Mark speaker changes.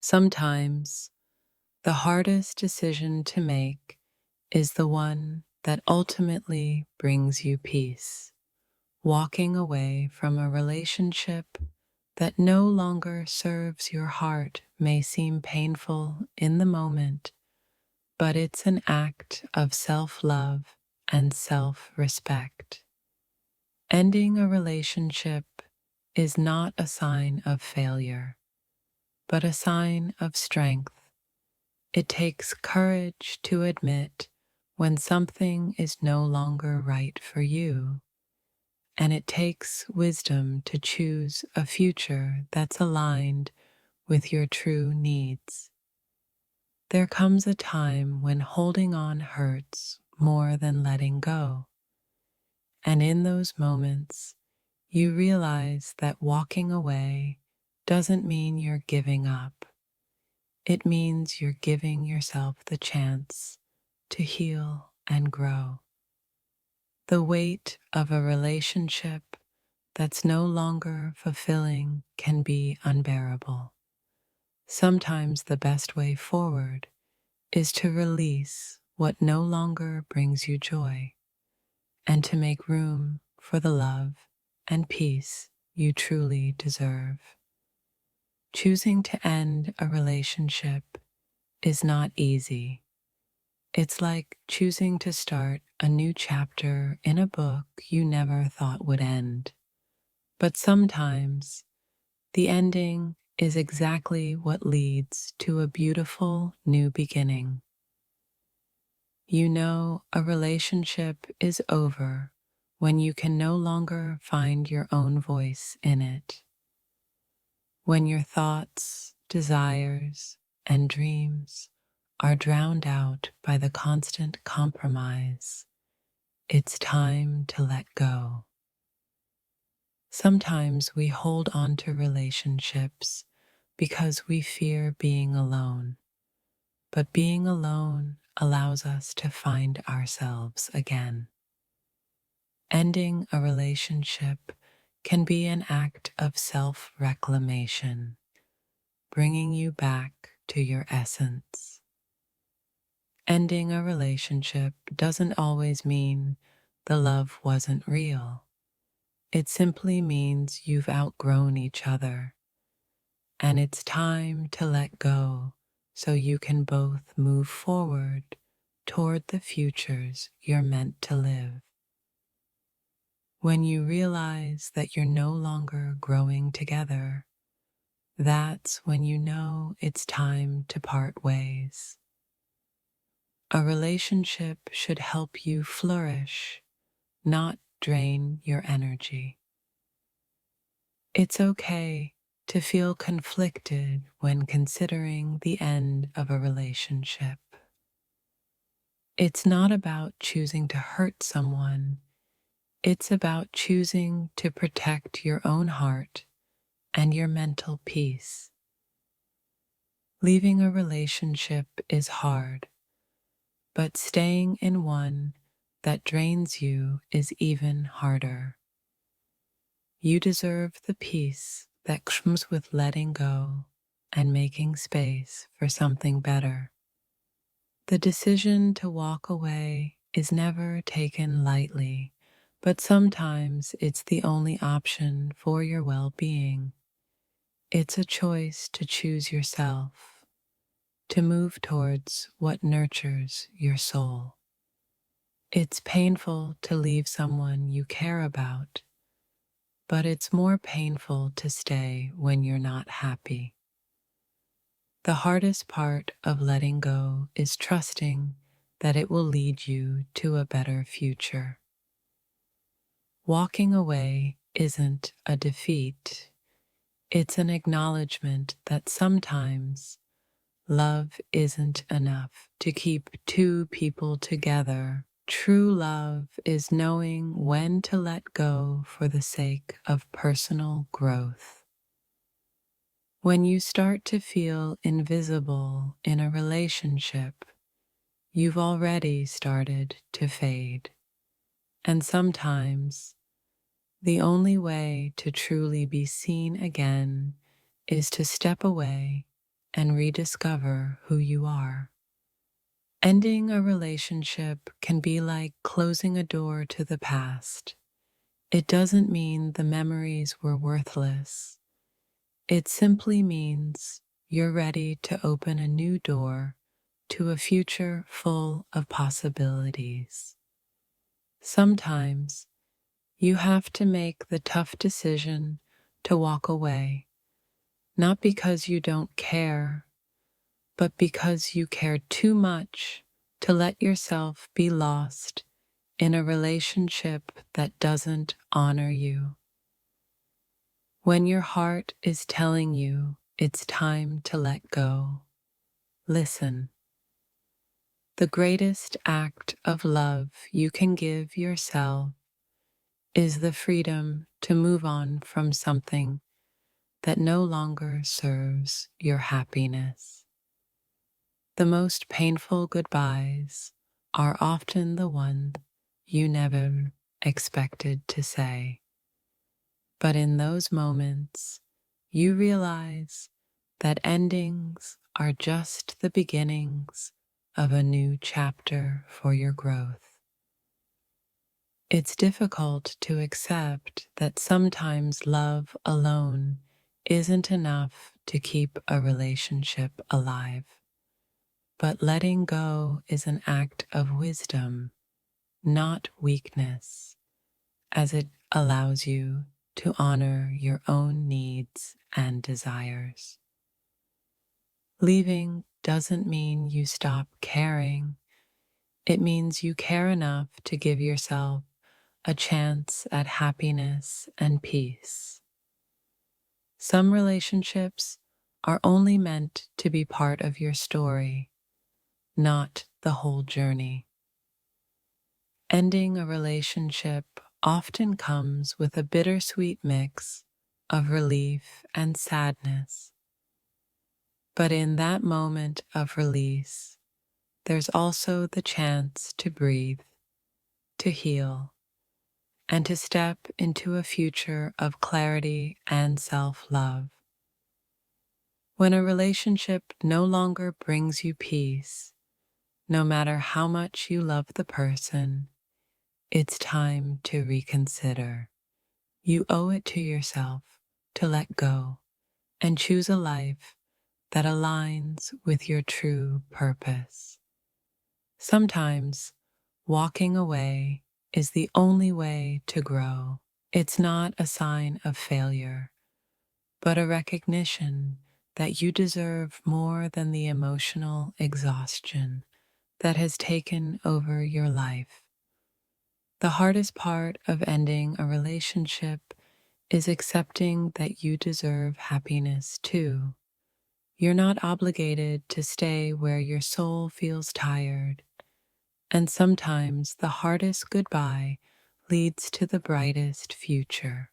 Speaker 1: Sometimes the hardest decision to make is the one that ultimately brings you peace. Walking away from a relationship that no longer serves your heart may seem painful in the moment, but it's an act of self-love and self-respect. Ending a relationship is not a sign of failure, but a sign of strength. It takes courage to admit when something is no longer right for you, and it takes wisdom to choose a future that's aligned with your true needs. There comes a time when holding on hurts more than letting go, and in those moments, you realize that walking away doesn't mean you're giving up. It means you're giving yourself the chance to heal and grow. The weight of a relationship that's no longer fulfilling can be unbearable. Sometimes the best way forward is to release what no longer brings you joy and to make room for the love and peace you truly deserve. Choosing to end a relationship is not easy. It's like choosing to start a new chapter in a book you never thought would end. But sometimes the ending is exactly what leads to a beautiful new beginning. You know a relationship is over when you can no longer find your own voice in it. When your thoughts, desires, and dreams are drowned out by the constant compromise, it's time to let go. Sometimes we hold on to relationships because we fear being alone, but being alone allows us to find ourselves again. Ending a relationship can be an act of self-reclamation, bringing you back to your essence. Ending a relationship doesn't always mean the love wasn't real. It simply means you've outgrown each other, and it's time to let go so you can both move forward toward the futures you're meant to live. When you realize that you're no longer growing together, that's when you know it's time to part ways. A relationship should help you flourish, not drain your energy. It's okay to feel conflicted when considering the end of a relationship. It's not about choosing to hurt someone, it's about choosing to protect your own heart and your mental peace. Leaving a relationship is hard, but staying in one that drains you is even harder. You deserve the peace that comes with letting go and making space for something better. The decision to walk away is never taken lightly, but sometimes it's the only option for your well-being. It's a choice to choose yourself, to move towards what nurtures your soul. It's painful to leave someone you care about, but it's more painful to stay when you're not happy. The hardest part of letting go is trusting that it will lead you to a better future. Walking away isn't a defeat, it's an acknowledgement that sometimes love isn't enough to keep two people together. True love is knowing when to let go for the sake of personal growth. When you start to feel invisible in a relationship, you've already started to fade. And sometimes the only way to truly be seen again is to step away and rediscover who you are. Ending a relationship can be like closing a door to the past. It doesn't mean the memories were worthless. It simply means you're ready to open a new door to a future full of possibilities. Sometimes you have to make the tough decision to walk away, not because you don't care, but because you care too much to let yourself be lost in a relationship that doesn't honor you. When your heart is telling you it's time to let go, listen. The greatest act of love you can give yourself is the freedom to move on from something that no longer serves your happiness. The most painful goodbyes are often the ones you never expected to say. But in those moments, you realize that endings are just the beginnings of a new chapter for your growth. It's difficult to accept that sometimes love alone isn't enough to keep a relationship alive. But letting go is an act of wisdom, not weakness, as it allows you to honor your own needs and desires. Leaving doesn't mean you stop caring. It means you care enough to give yourself a chance at happiness and peace. Some relationships are only meant to be part of your story, not the whole journey. Ending a relationship often comes with a bittersweet mix of relief and sadness. But in that moment of release, there's also the chance to breathe, to heal, and to step into a future of clarity and self-love. When a relationship no longer brings you peace, no matter how much you love the person, it's time to reconsider. You owe it to yourself to let go and choose a life that aligns with your true purpose. Sometimes walking away is the only way to grow. It's not a sign of failure, but a recognition that you deserve more than the emotional exhaustion that has taken over your life. The hardest part of ending a relationship is accepting that you deserve happiness too. You're not obligated to stay where your soul feels tired, and sometimes the hardest goodbye leads to the brightest future.